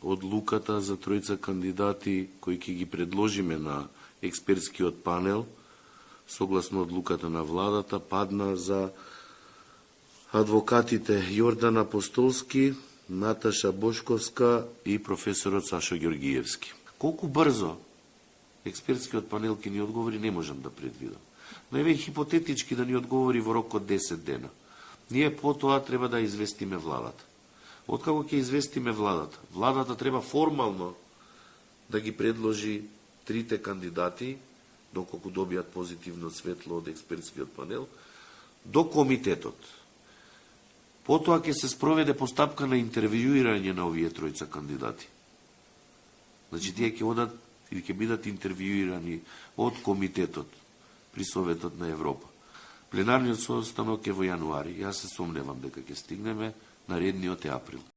одлуката за тројца кандидати кои ќе ги предложиме на експертскиот панел, согласно одлуката на владата, падна за адвокатите Јордан Апостолски, Наташа Бошковска и професорот Сашо Ѓоргиевски. Колку брзо експертскиот панел ќе ни одговори, не можам да предвидам. Но еве хипотетички да ни одговори во рок од 10 дена. Ние по тоа треба да известиме владата. Откако ќе известиме владата? Владата треба формално да ги предложи трите кандидати, доколку добијат позитивно светло од експертскиот панел, до комитетот. Потоа ќе се спроведе постапка на интервјуирање на овие тројца кандидати. Значи, тие ќе одат или ќе бидат интервјуирани од комитетот при Советот на Европа. Пленарниот состанок е во јануари. Јас се сомневам дека ќе стигнеме, наредниот е април.